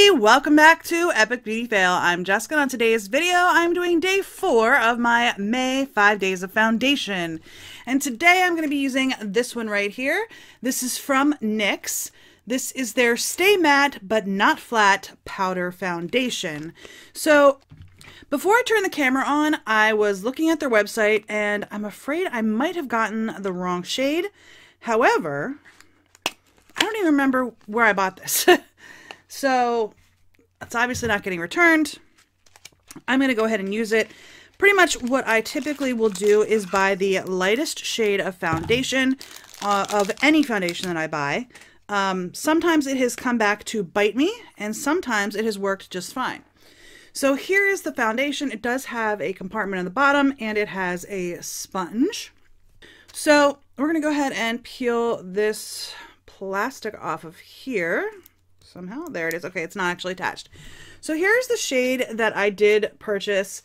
everybody, welcome back to Epic Beauty Fail. I'm Jessica. On today's video, I'm doing day 4 of my May 5 Days of Foundation. And today I'm going to be using this one right here. This is from NYX. This is their Stay Matte But Not Flat Powder Foundation. So before I turned the camera on, I was looking at their website and I'm afraid I might have gotten the wrong shade. However, I don't even remember where I bought this. So it's obviously not getting returned. I'm going to go ahead and use it. Pretty much what I typically will do is buy the lightest shade of foundation, of any foundation that I buy. Sometimes it has come back to bite me, and sometimes it has worked just fine. So here is the foundation. It does have a compartment on the bottom, and it has a sponge. So we're going to go ahead and peel this plastic off of here. Somehow, there it is. Okay, it's not actually attached. So here's the shade that I did purchase.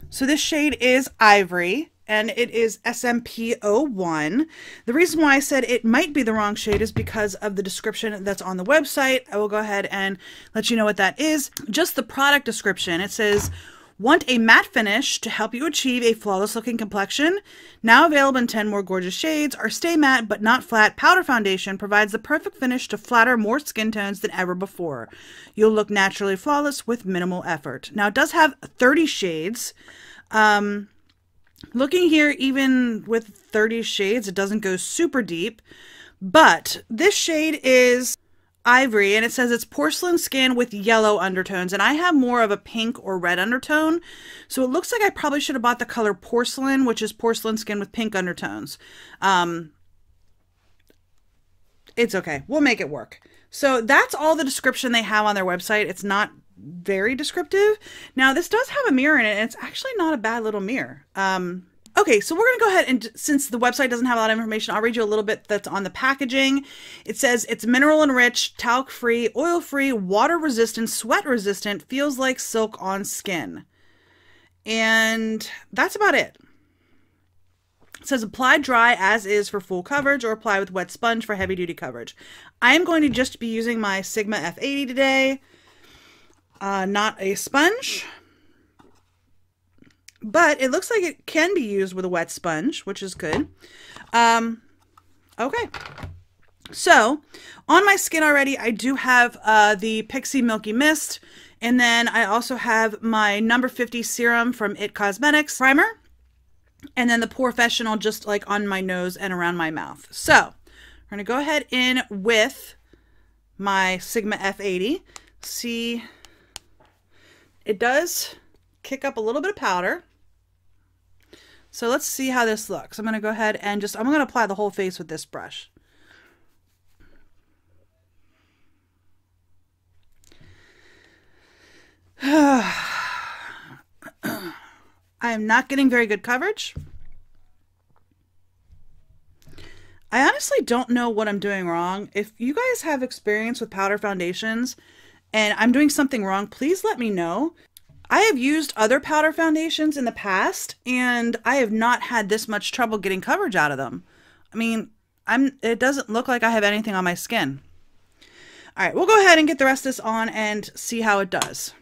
So this shade is Ivory, and it is SMP01. The reason why I said it might be the wrong shade is because of the description that's on the website. I will go ahead and let you know what that is. Just the product description. It says, want a matte finish to help you achieve a flawless looking complexion? Now available in 10 more gorgeous shades, our Stay Matte But Not Flat Powder Foundation provides the perfect finish to flatter more skin tones than ever before. You'll look naturally flawless with minimal effort. Now it does have 30 shades. Looking here, even with 30 shades, it doesn't go super deep. But this shade is Ivory, and it says it's porcelain skin with yellow undertones, and I have more of a pink or red undertone, so it looks like I probably should have bought the color porcelain, which is porcelain skin with pink undertones. It's okay, we'll make it work. So that's all the description they have on their website. It's not very descriptive. Now this does have a mirror in it, and it's actually not a bad little mirror. Okay, so we're going to go ahead and, since the website doesn't have a lot of information, I'll read you a little bit that's on the packaging. It says it's mineral enriched, talc free, oil free, water resistant, sweat resistant, feels like silk on skin. And that's about it. It says apply dry as is for full coverage, or apply with wet sponge for heavy duty coverage. I am going to just be using my Sigma F80 today, not a sponge. But it looks like it can be used with a wet sponge, which is good. Okay. So, on my skin already, I do have the Pixie Milky Mist. And then I also have my number 50 serum from IT Cosmetics primer. And then the Professional just like on my nose and around my mouth. So, we're going to go ahead in with my Sigma F80. See, it does kick up a little bit of powder. So let's see how this looks. I'm going to go ahead and I'm going to apply the whole face with this brush. I am not getting very good coverage. I honestly don't know what I'm doing wrong. If you guys have experience with powder foundations and I'm doing something wrong, please let me know. I have used other powder foundations in the past, and I have not had this much trouble getting coverage out of them. I mean, it doesn't look like I have anything on my skin. All right, we'll go ahead and get the rest of this on and see how it does.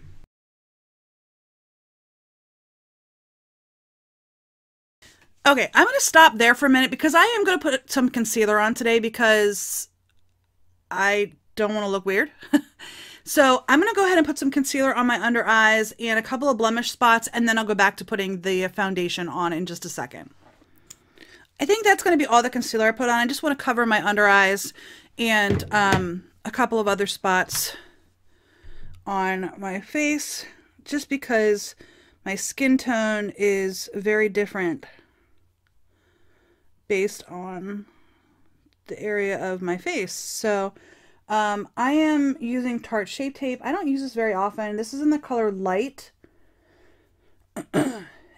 Okay, I'm going to stop there for a minute because I am going to put some concealer on today because I don't want to look weird. So I'm going to go ahead and put some concealer on my under eyes and a couple of blemish spots, and then I'll go back to putting the foundation on in just a second. I think that's going to be all the concealer I put on. I just want to cover my under eyes and a couple of other spots on my face, just because my skin tone is very different based on the area of my face. So I am using Tarte Shape Tape. I don't use this very often. This is in the color Light.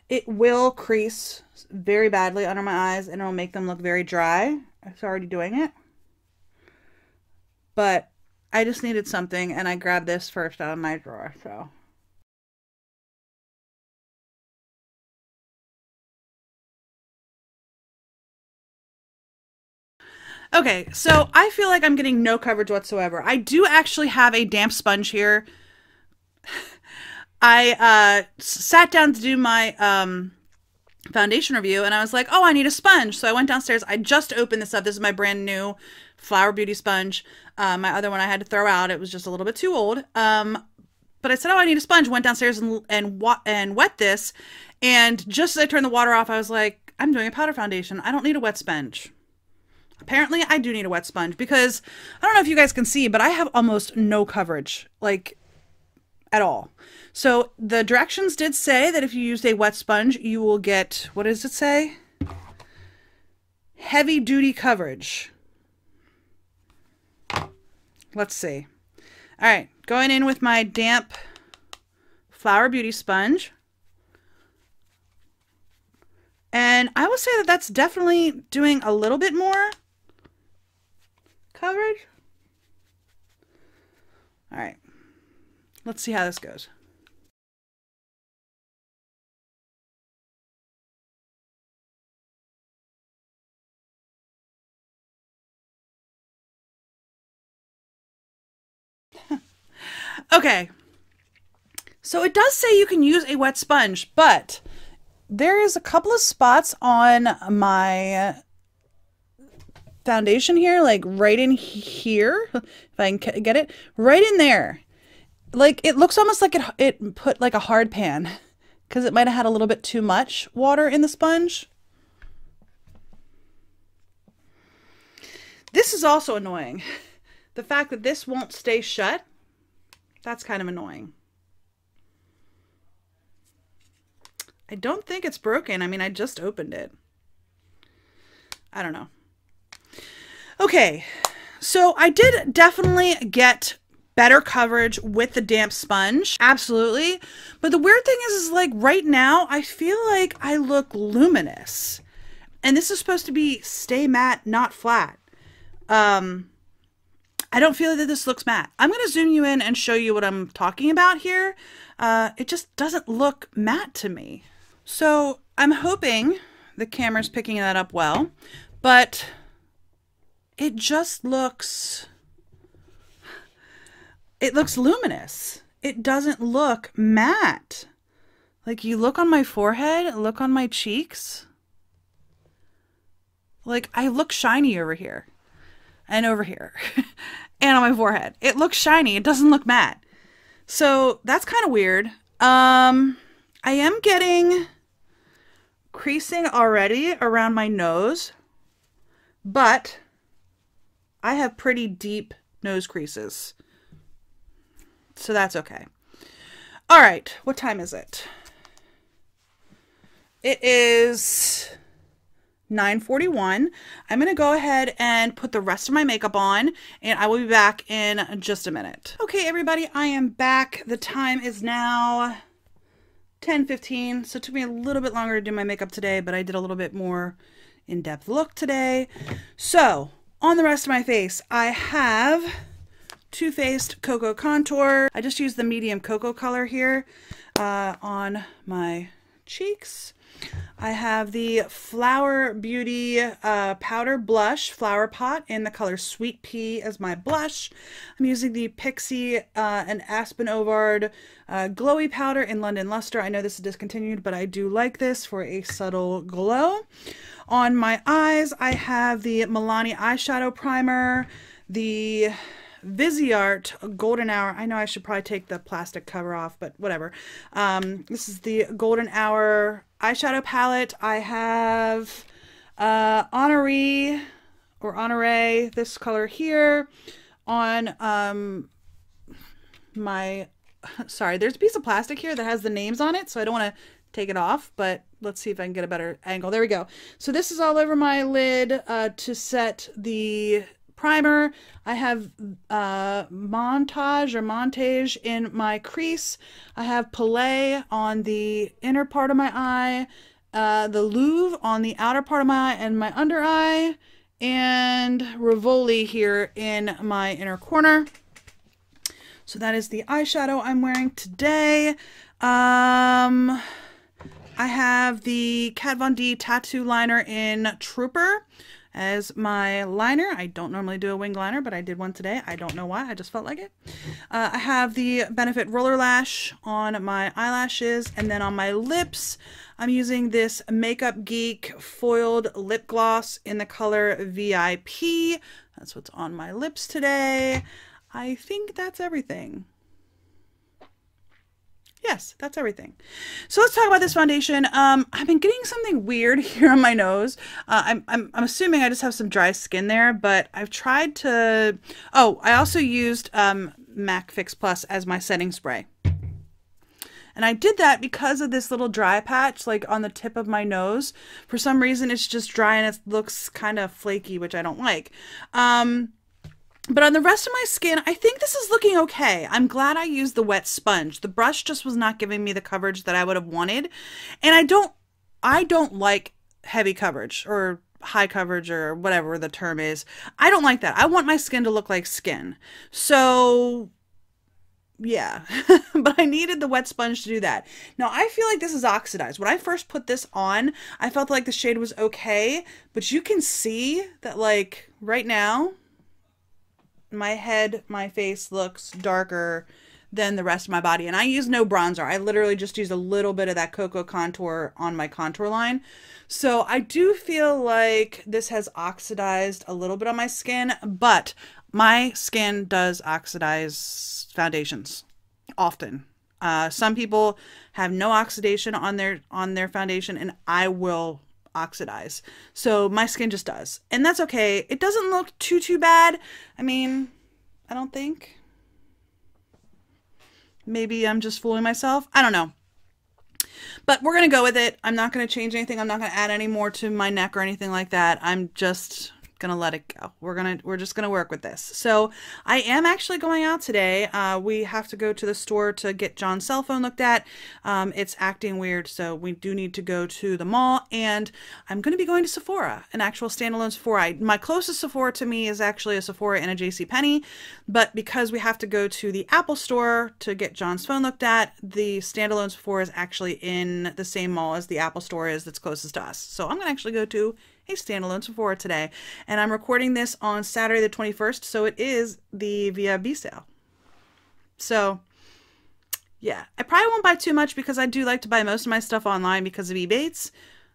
It will crease very badly under my eyes and it'll make them look very dry. It's already doing it. But I just needed something and I grabbed this first out of my drawer, so. Okay, so I feel like I'm getting no coverage whatsoever. I do actually have a damp sponge here. I sat down to do my foundation review and I was like, oh, I need a sponge. So I went downstairs. I just opened this up. This is my brand new Flower Beauty sponge. My other one I had to throw out. It was just a little bit too old. But I said, oh, I need a sponge. Went downstairs and wet this. And just as I turned the water off, I was like, I'm doing a powder foundation. I don't need a wet sponge. Apparently, I do need a wet sponge because I don't know if you guys can see, but I have almost no coverage, like at all. So the directions did say that if you used a wet sponge, you will get, what does it say? Heavy duty coverage. Let's see. All right, going in with my damp Flower Beauty sponge. And I will say that that's definitely doing a little bit more coverage. All right, let's see how this goes. Okay, so it does say you can use a wet sponge, but there is a couple of spots on my foundation here, like right in here, if I can get it, right in there. Like it looks almost like it put like a hard pan because it might have had a little bit too much water in the sponge. This is also annoying. The fact that this won't stay shut, that's kind of annoying. I don't think it's broken. I mean, I just opened it. I don't know. Okay, so I did definitely get better coverage with the damp sponge. Absolutely. But the weird thing is like right now, I feel like I look luminous. And this is supposed to be stay matte, not flat. I don't feel that this looks matte. I'm going to zoom you in and show you what I'm talking about here. It just doesn't look matte to me. So I'm hoping the camera's picking that up well, but it just looks, it looks luminous. It doesn't look matte. Like you look on my forehead, look on my cheeks. Like I look shiny over here and over here and on my forehead. It looks shiny. It doesn't look matte. So that's kind of weird. I am getting creasing already around my nose, but I have pretty deep nose creases. So that's okay. All right, what time is it? It is 9:41. I'm going to go ahead and put the rest of my makeup on, and I will be back in just a minute. Okay, everybody, I am back. The time is now 10:15, so it took me a little bit longer to do my makeup today, but I did a little bit more in-depth look today. So, on the rest of my face, I have Too Faced Cocoa Contour. I just used the medium cocoa color here on my cheeks. I have the Flower Beauty Powder Blush Flower Pot in the color Sweet Pea as my blush. I'm using the Pixie and Aspen Ovard Glowy Powder in London Luster. I know this is discontinued, but I do like this for a subtle glow. On my eyes, I have the Milani Eyeshadow Primer, the Viseart Golden Hour. I know I should probably take the plastic cover off, but whatever. This is the Golden Hour eyeshadow palette. I have Honoré, this color here on my, sorry, there's a piece of plastic here that has the names on it, so I don't want to take it off, but let's see if I can get a better angle. There we go. So this is all over my lid to set the primer. I have Montage in my crease. I have Palais on the inner part of my eye, the Louvre on the outer part of my eye and my under eye, and Rivoli here in my inner corner. So that is the eyeshadow I'm wearing today. I have the Kat Von D tattoo liner in Trooper. as my liner. I don't normally do a winged liner, but I did one today. I don't know why. I just felt like it. I have the Benefit Roller Lash on my eyelashes, and then on my lips, I'm using this Makeup Geek foiled lip gloss in the color VIP. That's what's on my lips today. I think that's everything. Yes, that's everything. So let's talk about this foundation. I've been getting something weird here on my nose. I'm assuming I just have some dry skin there, but I've tried to... Oh, I also used MAC Fix Plus as my setting spray. And I did that because of this little dry patch, like on the tip of my nose. For some reason, it's just dry and it looks kind of flaky, which I don't like. But on the rest of my skin, I think this is looking okay. I'm glad I used the wet sponge. The brush just was not giving me the coverage that I would have wanted. And I don't like heavy coverage or high coverage or whatever the term is. I don't like that. I want my skin to look like skin. So yeah, but I needed the wet sponge to do that. Now I feel like this is oxidized. When I first put this on, I felt like the shade was okay, but you can see that like right now, my head, my face looks darker than the rest of my body. And I use no bronzer. I literally just use a little bit of that Cocoa Contour on my contour line. So I do feel like this has oxidized a little bit on my skin, but my skin does oxidize foundations often. Some people have no oxidation on their foundation, and I will oxidize. So my skin just does. And that's okay. It doesn't look too bad. I mean, I don't think. Maybe I'm just fooling myself. I don't know. But we're going to go with it. I'm not going to change anything. I'm not going to add any more to my neck or anything like that. I'm just gonna let it go. We're just gonna work with this. So I am actually going out today. We have to go to the store to get John's cell phone looked at. It's acting weird, so we do need to go to the mall, and I'm gonna be going to Sephora, an actual standalone Sephora. My closest Sephora to me is actually a Sephora and a JCPenney, but because we have to go to the Apple store to get John's phone looked at, the standalone Sephora is actually in the same mall as the Apple store is that's closest to us. So I'm gonna actually go to a standalone Sephora today, and I'm recording this on Saturday the 21st, so it is the VIB sale. So yeah, I probably won't buy too much because I do like to buy most of my stuff online because of EBates.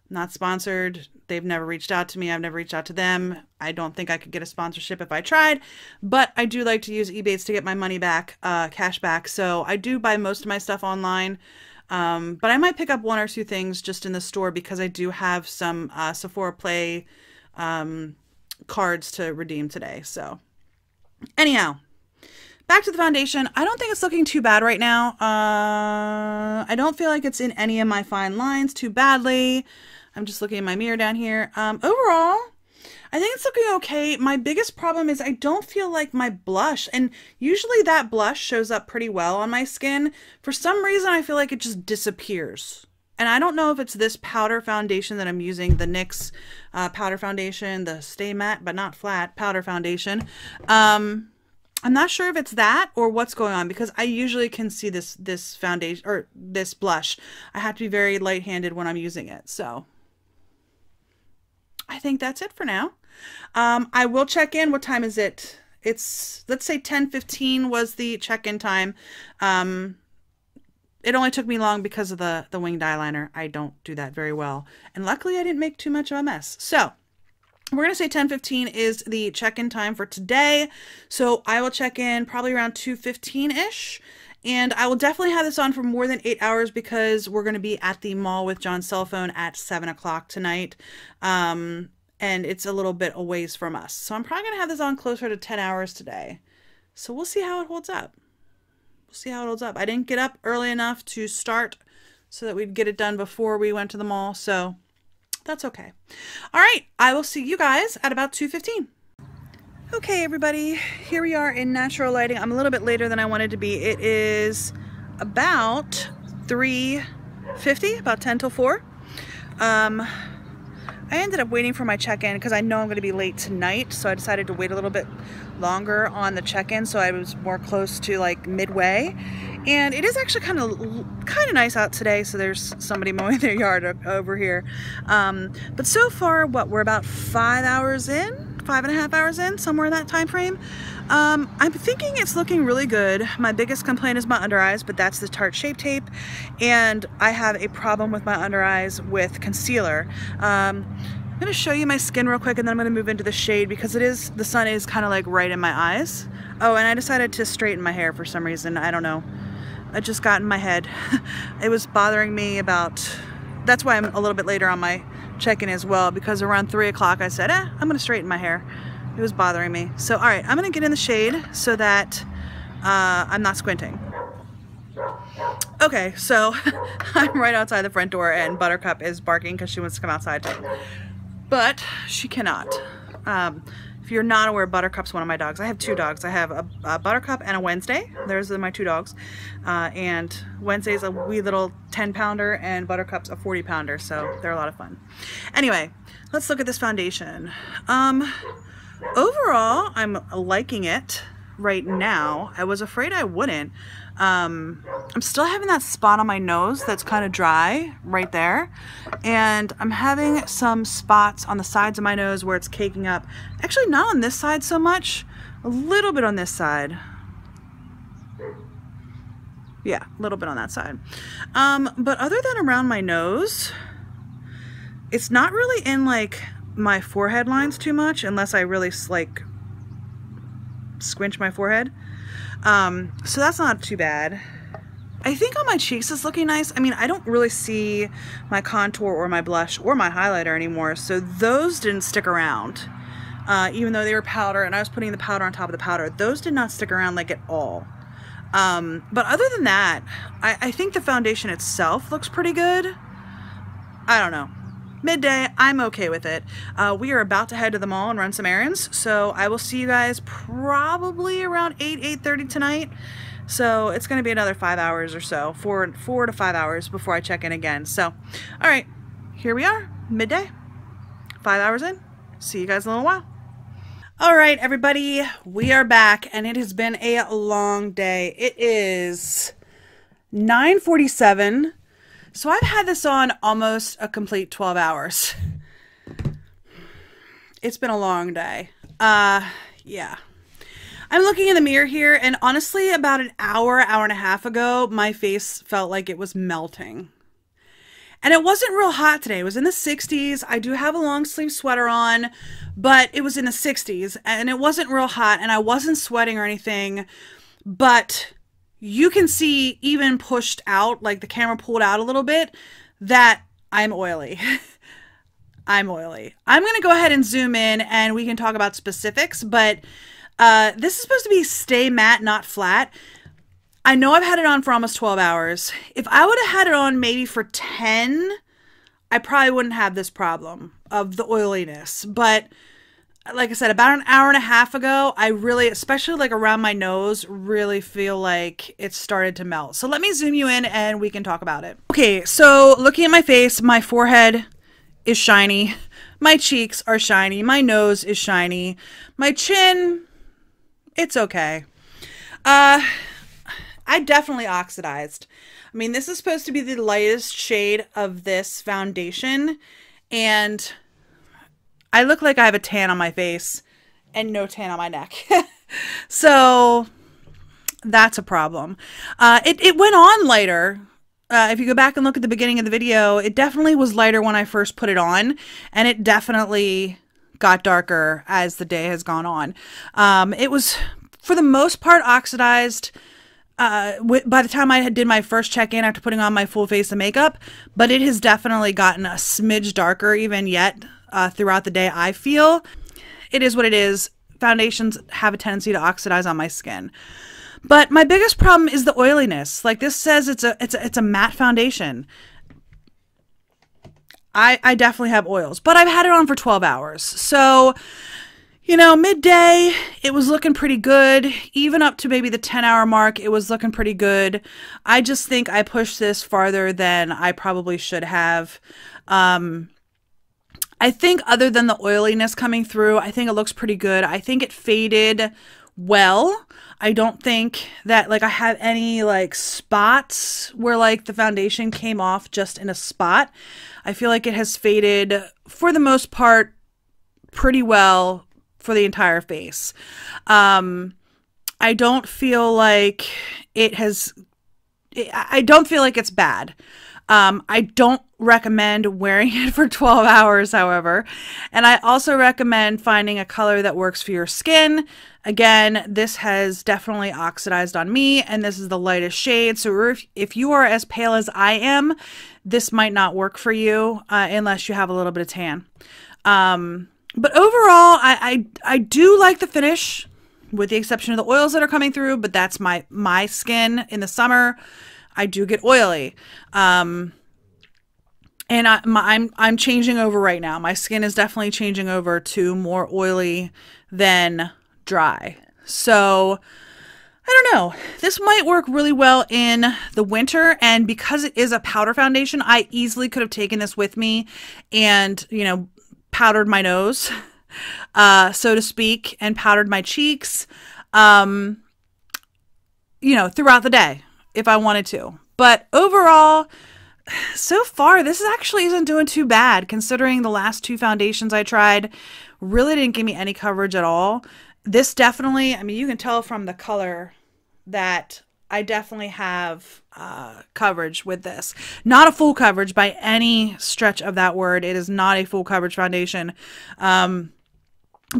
Not sponsored. They've never reached out to me. I've never reached out to them. I don't think I could get a sponsorship if I tried, but I do like to use EBates to get my money back, cash back. So I do buy most of my stuff online. But I might pick up one or two things just in the store because I do have some Sephora Play cards to redeem today. So anyhow, back to the foundation. I don't think it's looking too bad right now. I don't feel like it's in any of my fine lines too badly. I'm just looking in my mirror down here. Overall, I think it's looking okay. My biggest problem is I don't feel like my blush, and usually that blush shows up pretty well on my skin. For some reason, I feel like it just disappears. And I don't know if it's this powder foundation that I'm using, the NYX powder foundation, the Stay Matte but not flat powder foundation. I'm not sure if it's that or what's going on because I usually can see this foundation or this blush. I have to be very light-handed when I'm using it. So I think that's it for now. I will check in. What time is it? It's, let's say 10:15 was the check-in time. It only took me long because of the winged eyeliner. I don't do that very well. And luckily I didn't make too much of a mess. So we're going to say 10:15 is the check-in time for today. So I will check in probably around 2:15-ish. And I will definitely have this on for more than 8 hours because we're going to be at the mall with John's cell phone at 7 o'clock tonight. And it's a little bit a ways from us. So I'm probably going to have this on closer to 10 hours today. So we'll see how it holds up. We'll see how it holds up. I didn't get up early enough to start so that we'd get it done before we went to the mall. So that's okay. All right. I will see you guys at about 2:15. Okay, everybody, here we are in natural lighting. I'm a little bit later than I wanted to be. It is about 3:50, about 10 till 4. I ended up waiting for my check-in because I know I'm going to be late tonight, so I decided to wait a little bit longer on the check-in so I was more close to like midway. And it is actually kind of nice out today, so there's somebody mowing their yard over here. But so far, what, we're about 5 hours in, 5.5 hours in, somewhere in that time frame. I'm thinking it's looking really good. My biggest complaint is my under eyes, but that's the Tarte Shape Tape, and I have a problem with my under eyes with concealer. I'm going to show you my skin real quick, and then I'm going to move into the shade because the sun is kind of like right in my eyes. Oh, and I decided to straighten my hair for some reason. I don't know. It just got in my head. It was bothering me about, that's why I'm a little bit later on my check-in as well, because around 3 o'clock I said, I'm going to straighten my hair. It was bothering me. So, all right, I'm going to get in the shade so that I'm not squinting. Okay, so I'm right outside the front door and Buttercup is barking because she wants to come outside. But she cannot. If you're not aware, Buttercup's one of my dogs. I have 2 dogs. I have a Buttercup and a Wednesday. Those are my 2 dogs. And Wednesday's a wee little 10-pounder and Buttercup's a 40-pounder, so they're a lot of fun. Anyway, let's look at this foundation. Overall, I'm liking it right now. I was afraid I wouldn't. I'm still having that spot on my nose that's kind of dry right there, and I'm having some spots on the sides of my nose where it's caking up. Actually, not on this side so much, a little bit on this side. Yeah, a little bit on that side. But other than around my nose, it's not really in like my forehead lines too much, unless I really like squinch my forehead. So that's not too bad. I think on my cheeks it's looking nice. I mean, I don't really see my contour or my blush or my highlighter anymore, so those didn't stick around. Even though they were powder and I was putting the powder on top of the powder, those did not stick around like at all. But other than that, I think the foundation itself looks pretty good. I don't know. Midday, I'm okay with it. We are about to head to the mall and run some errands, so I will see you guys probably around 8:30 tonight. So it's going to be another 5 hours or so, 4 to 5 hours before I check in again. So, all right, here we are, midday, 5 hours in. See you guys in a little while. All right, everybody, we are back, and it has been a long day. It is 9:47. So I've had this on almost a complete 12 hours. It's been a long day. Yeah. I'm looking in the mirror here, and honestly, about an hour and a half ago, my face felt like it was melting. And it wasn't real hot today. It was in the 60s. I do have a long sleeve sweater on, but it was in the 60s, and it wasn't real hot, and I wasn't sweating or anything, but you can see, even pushed out, like the camera pulled out a little bit, that I'm oily. I'm oily. I'm going to go ahead and zoom in and we can talk about specifics, but this is supposed to be stay matte, not flat. I know I've had it on for almost 12 hours. If I would have had it on maybe for 10, I probably wouldn't have this problem of the oiliness. But like I said, about an hour and a half ago, I really, especially like around my nose, really feel like it started to melt. So let me zoom you in and we can talk about it. Okay, so looking at my face, my forehead is shiny. My cheeks are shiny. My nose is shiny. My chin, it's okay. I definitely oxidized. I mean, this is supposed to be the lightest shade of this foundation, and I look like I have a tan on my face and no tan on my neck. So that's a problem. It went on lighter. If you go back and look at the beginning of the video, it definitely was lighter when I first put it on, and it definitely got darker as the day has gone on. It was, for the most part, oxidized by the time I did my first check-in after putting on my full face of makeup, but it has definitely gotten a smidge darker even yet throughout the day. I feel it is what it is. Foundations have a tendency to oxidize on my skin. But my biggest problem is the oiliness. Like this says it's a matte foundation. I definitely have oils, but I've had it on for 12 hours. So, you know, midday, it was looking pretty good. Even up to maybe the 10-hour mark, it was looking pretty good. I just think I pushed this farther than I probably should have. I think other than the oiliness coming through, I think it looks pretty good. I think it faded well. I don't think that like I have any like spots where like the foundation came off just in a spot. I feel like it has faded for the most part pretty well for the entire face. I don't feel like I don't feel like it's bad. I don't recommend wearing it for 12 hours, however. And I also recommend finding a color that works for your skin. Again, this has definitely oxidized on me, and this is the lightest shade. So if you are as pale as I am, this might not work for you unless you have a little bit of tan. But overall, I do like the finish, with the exception of the oils that are coming through, but that's my skin in the summer. I do get oily. And I'm changing over right now. My skin is definitely changing over to more oily than dry. So I don't know. This might work really well in the winter, and because it is a powder foundation, I easily could have taken this with me and, you know, powdered my nose, so to speak, and powdered my cheeks, you know, throughout the day if I wanted to. But overall, so far, this actually isn't doing too bad, considering the last two foundations I tried really didn't give me any coverage at all. This definitely, I mean, you can tell from the color that I definitely have coverage with this. Not a full coverage by any stretch of that word. It is not a full coverage foundation. But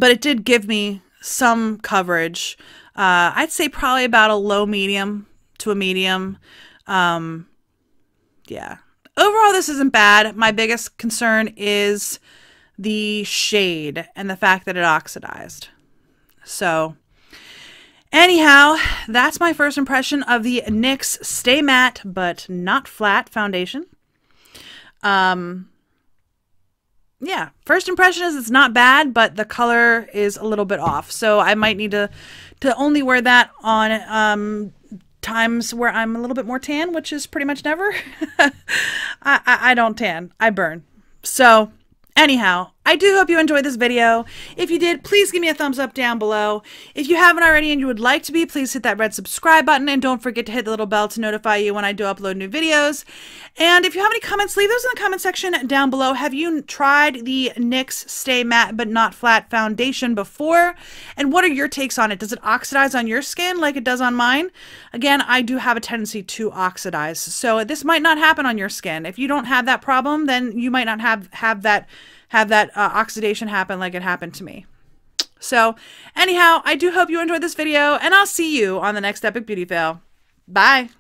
it did give me some coverage. I'd say probably about a low medium to a medium. Yeah. Overall, this isn't bad. My biggest concern is the shade and the fact that it oxidized. So anyhow, that's my first impression of the NYX Stay Matte But Not Flat foundation. Yeah, first impression is it's not bad, but the color is a little bit off. So I might need to only wear that on times where I'm a little bit more tan, which is pretty much never. I don't tan, I burn. So anyhow, I do hope you enjoyed this video. If you did, please give me a thumbs up down below. If you haven't already and you would like to be, please hit that red subscribe button, and don't forget to hit the little bell to notify you when I do upload new videos. And if you have any comments, leave those in the comment section down below. Have you tried the NYX Stay Matte But Not Flat foundation before? And what are your takes on it? Does it oxidize on your skin like it does on mine? Again, I do have a tendency to oxidize, so this might not happen on your skin. If you don't have that problem, then you might not have that oxidation happen like it happened to me. So anyhow, I do hope you enjoyed this video, and I'll see you on the next Epic Beauty Fail. Bye!